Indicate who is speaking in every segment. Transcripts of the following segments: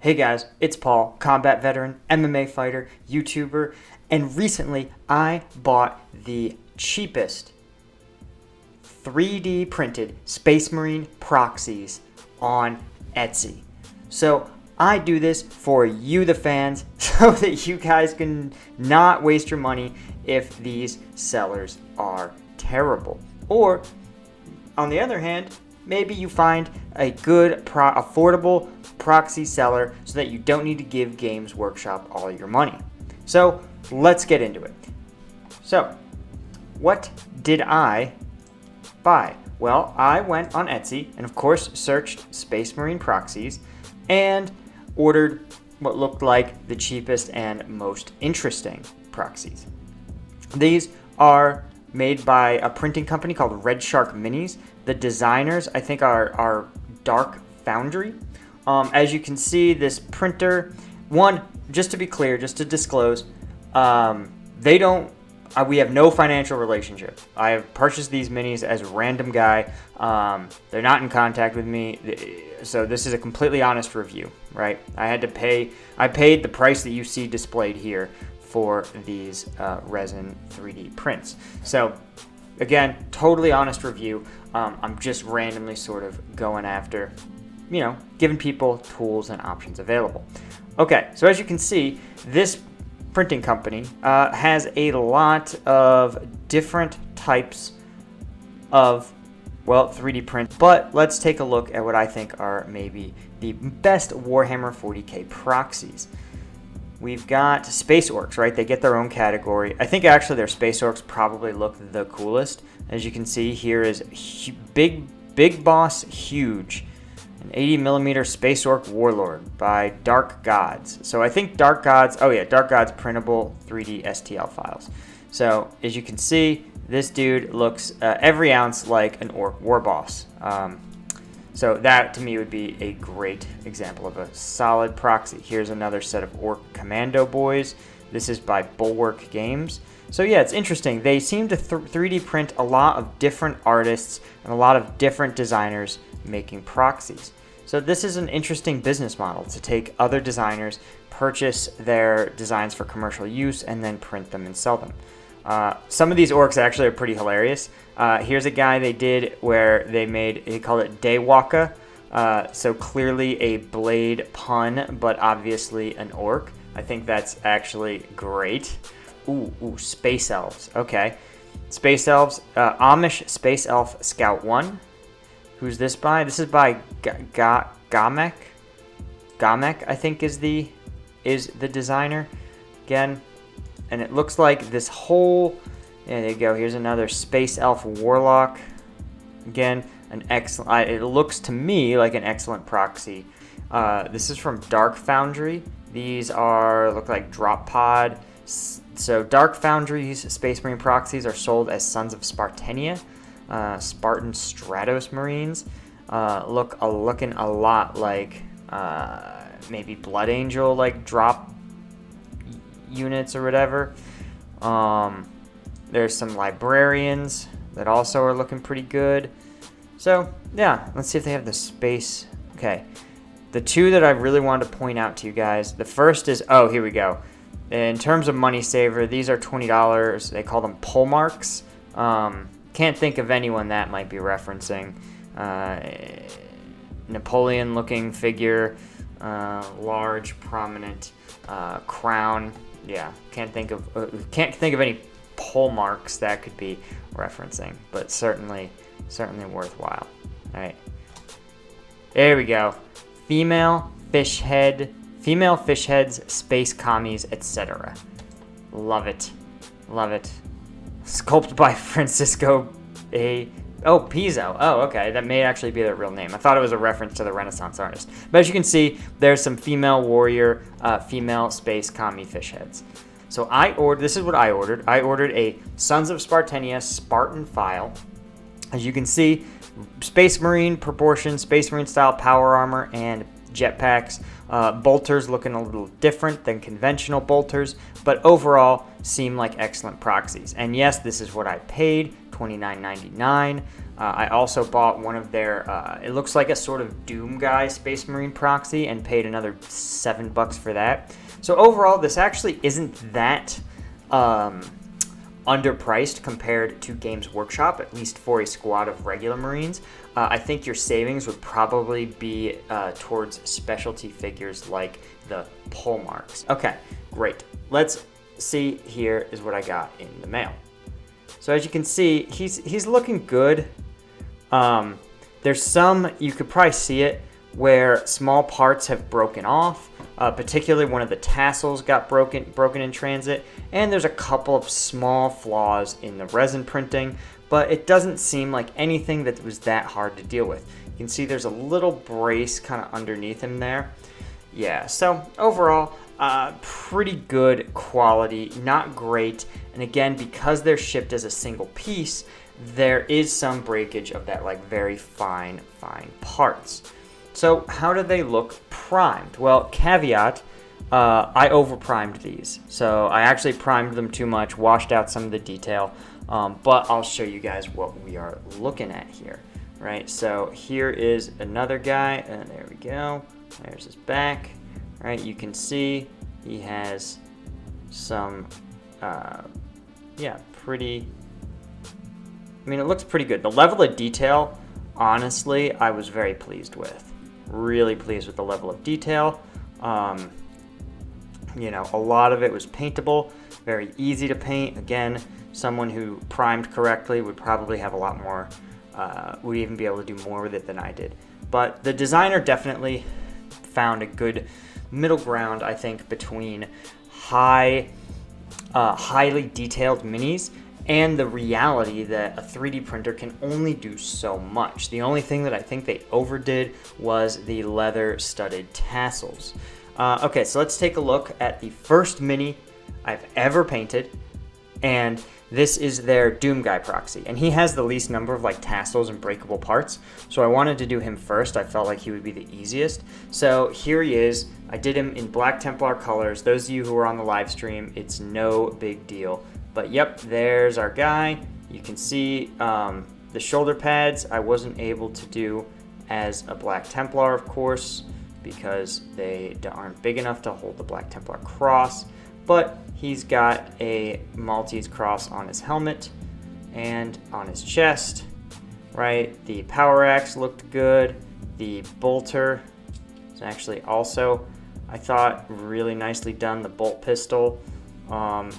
Speaker 1: Hey guys, it's Paul, combat veteran, MMA fighter, YouTuber, and recently I bought the cheapest 3D printed Space Marine Proxies on Etsy. So I do this for you, the fans, so that you guys can not waste your money if these sellers are terrible. Or, on the other hand, maybe you find a good, affordable proxy seller so that you don't need to give Games Workshop all your money. So let's get into it. So, what did I buy? Well, I went on Etsy and of course searched Space Marine Proxies and ordered what looked like the cheapest and most interesting proxies. These are made by a printing company called Red Shark Minis. The designers, I think, are Dark Foundry. As you can see, this printer, just to be clear, just to disclose, we have no financial relationship. I have purchased these minis as a random guy. They're not in contact with me, so this is a completely honest review, right? I paid the price that you see displayed here for these resin 3D prints. So again, totally honest review. I'm just randomly sort of going after, giving people tools and options available. Okay, so as you can see, this printing company has a lot of different types of 3D print, but let's take a look at what I think are maybe the best Warhammer 40k proxies. We've got Space Orcs, right? They get their own category. I think actually their Space Orcs probably look the coolest. As you can see, here is Big Boss Huge, an 80mm Space Orc Warlord by Dark Gods. So I think Dark Gods printable 3D STL files. So as you can see, this dude looks every ounce like an Orc War Boss. So that, to me, would be a great example of a solid proxy. Here's another set of Orc Commando Boys. This is by Bulwark Games. So yeah, it's interesting. They seem to 3D print a lot of different artists and a lot of different designers making proxies. So this is an interesting business model to take other designers, purchase their designs for commercial use, and then print them and sell them. Some of these orcs actually are pretty hilarious. Here's a guy they did where they called it Daywalker. So clearly a blade pun, but obviously an orc. I think that's actually great. Ooh, Space Elves. Okay. Space Elves, Amish Space Elf Scout 1. Who's this by? This is by Gamek. Gamek, I think, is the designer. Again, and it looks like this whole, there you go, here's another Space Elf Warlock. Again, it looks to me like an excellent proxy. This is from Dark Foundry. These look like Drop Pod. So Dark Foundry's Space Marine proxies are sold as Sons of Spartania, Spartan Stratos Marines. Looking a lot like maybe Blood Angel, like drop units or whatever. There's some librarians that also are looking pretty good. So yeah, let's see if they have the space. Okay, the two that I really wanted to point out to you guys, the first is, here we go. In terms of money saver, these are $20. They call them pull marks. Can't think of anyone that might be referencing. Napoleon looking figure, large prominent crown. Yeah, can't think of any pull marks that could be referencing, but certainly worthwhile. All right, there we go. Female fish heads, space commies, etc. Love it. Sculpted by Francisco Pizzo. Oh, okay. That may actually be their real name. I thought it was a reference to the Renaissance artist. But as you can see, there's some female warrior, female space commie fish heads. So this is what I ordered. I ordered a Sons of Spartania Spartan file. As you can see, Space Marine proportions, Space Marine style power armor, and jetpacks. Bolters looking a little different than conventional bolters, but overall seem like excellent proxies. And yes, this is what I paid, $29.99. I also bought one of their, it looks like a sort of Doom Guy Space Marine proxy and paid another $7 for that. So overall, this actually isn't that underpriced compared to Games Workshop, at least for a squad of regular Marines. I think your savings would probably be towards specialty figures like the pole marks. Okay, great. Let's see, here is what I got in the mail. So as you can see, he's looking good. There's some, you could probably see it, where small parts have broken off. Particularly one of the tassels got broken in transit, and there's a couple of small flaws in the resin printing, but it doesn't seem like anything that was that hard to deal with. You can see there's a little brace kind of underneath him there. Yeah, so overall, pretty good quality, not great, and again, because they're shipped as a single piece, there is some breakage of that like very fine parts. So how do they look primed? Well, caveat, I over-primed these. So I actually primed them too much, washed out some of the detail, but I'll show you guys what we are looking at here, right? So here is another guy, and there we go. There's his back, right? You can see he has some, pretty, I mean, it looks pretty good. The level of detail, honestly, I was very pleased with. Really pleased with the level of detail. You know, a lot of it was paintable, very easy to paint. Again, someone who primed correctly would probably have a lot more, would even be able to do more with it than I did. But the designer definitely found a good middle ground, I think, between highly detailed minis and the reality that a 3D printer can only do so much. The only thing that I think they overdid was the leather studded tassels. Okay, so let's take a look at the first mini I've ever painted, and this is their Doom Guy proxy, and he has the least number of like tassels and breakable parts, so I wanted to do him first. I felt like he would be the easiest. So here he is. I did him in Black Templar colors. Those of you who are on the live stream, it's no big deal. But yep, there's our guy. You can see the shoulder pads I wasn't able to do as a Black Templar, of course, because they aren't big enough to hold the Black Templar cross. But he's got a Maltese cross on his helmet and on his chest, right? The power axe looked good. The bolter is actually also, I thought, really nicely done. The bolt pistol.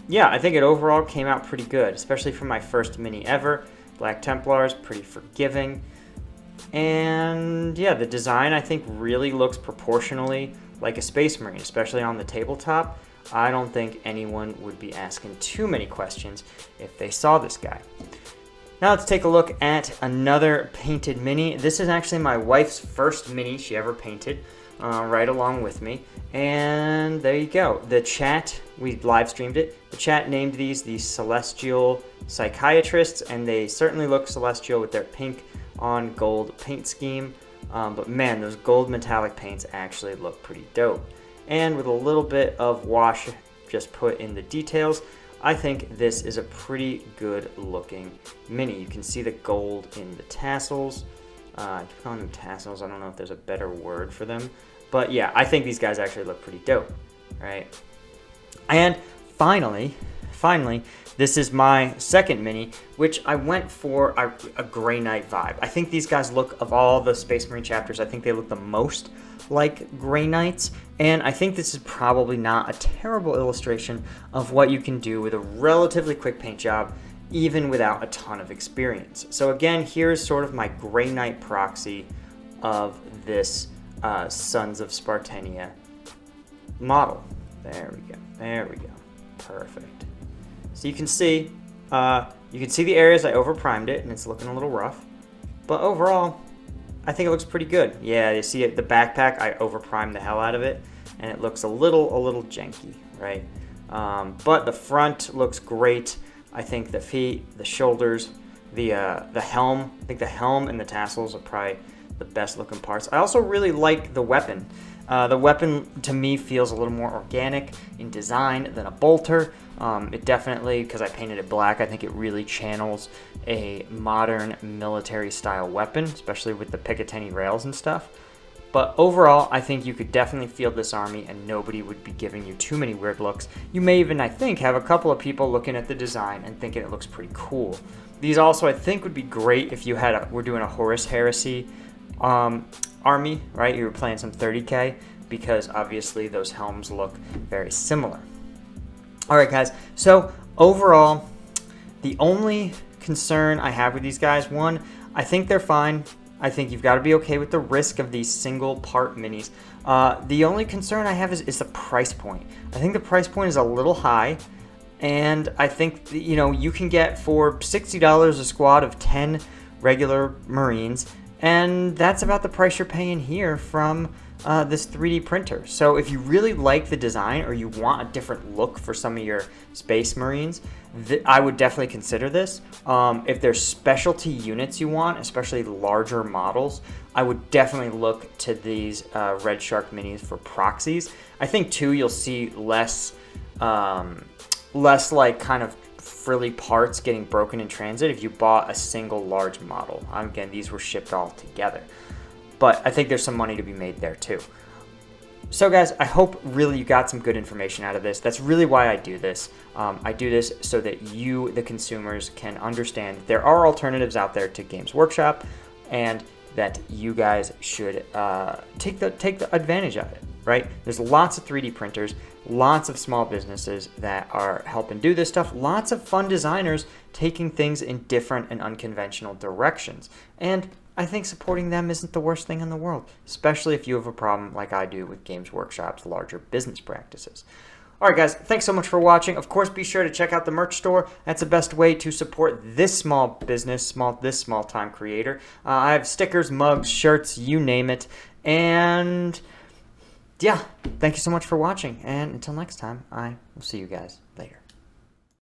Speaker 1: Yeah, I think it overall came out pretty good, especially for my first mini ever. Black Templars, pretty forgiving. And yeah, the design I think really looks proportionally like a Space Marine, especially on the tabletop. I don't think anyone would be asking too many questions if they saw this guy. Now let's take a look at another painted mini. This is actually my wife's first mini she ever painted, right along with me. And there you go. The chat, we live streamed it. The chat named these the Celestial Psychiatrists, and they certainly look celestial with their pink on gold paint scheme. But man, those gold metallic paints actually look pretty dope. And with a little bit of wash just put in the details, I think this is a pretty good looking mini. You can see the gold in the tassels. I keep calling them tassels. I don't know if there's a better word for them. But yeah, I think these guys actually look pretty dope, right? And finally, this is my second mini, which I went for a Grey Knight vibe. I think these guys look, of all the Space Marine chapters, I think they look the most like Grey Knights, and I think this is probably not a terrible illustration of what you can do with a relatively quick paint job, even without a ton of experience. So again, here's sort of my Grey Knight proxy of this Sons of Spartania model. There we go, perfect. So you can see the areas I over-primed it, and it's looking a little rough, but overall, I think it looks pretty good. Yeah, you see it, the backpack, I over-primed the hell out of it, and it looks a little janky, right? But the front looks great. I think the feet, the shoulders, the helm, I think the helm and the tassels are probably the best looking parts. I also really like the weapon. The weapon, to me, feels a little more organic in design than a bolter. It definitely, because I painted it black, I think it really channels a modern military-style weapon, especially with the Picatinny rails and stuff. But overall, I think you could definitely field this army and nobody would be giving you too many weird looks. You may even, I think, have a couple of people looking at the design and thinking it looks pretty cool. These also, I think, would be great if you had we're doing a Horus Heresy army, right? You were playing some 30k, because obviously those helms look very similar. All right, guys. So overall, the only concern I have with these guys, one, I think they're fine. I think you've got to be okay with the risk of these single part minis. The only concern I have is the price point. I think the price point is a little high, and I think, you know, you can get for $60 a squad of 10 regular Marines, and that's about the price you're paying here from this 3D printer. So if you really like the design or you want a different look for some of your Space Marines, I would definitely consider this. If there's specialty units you want, especially larger models, I would definitely look to these Red Shark minis for Proxies. I think too you'll see less like kind of frilly parts getting broken in transit if you bought a single large model. Again, these were shipped all together. But I think there's some money to be made there too. So guys, I hope really you got some good information out of this. That's really why I do this. I do this so that you, the consumers, can understand there are alternatives out there to Games Workshop, and that you guys should take the advantage of it, right? There's lots of 3D printers, lots of small businesses that are helping do this stuff, lots of fun designers taking things in different and unconventional directions. And I think supporting them isn't the worst thing in the world, especially if you have a problem like I do with Games Workshop's larger business practices. All right, guys, thanks so much for watching. Of course, be sure to check out the merch store. That's the best way to support this small business, this small-time creator. I have stickers, mugs, shirts, you name it. And yeah, thank you so much for watching. And until next time, I will see you guys later.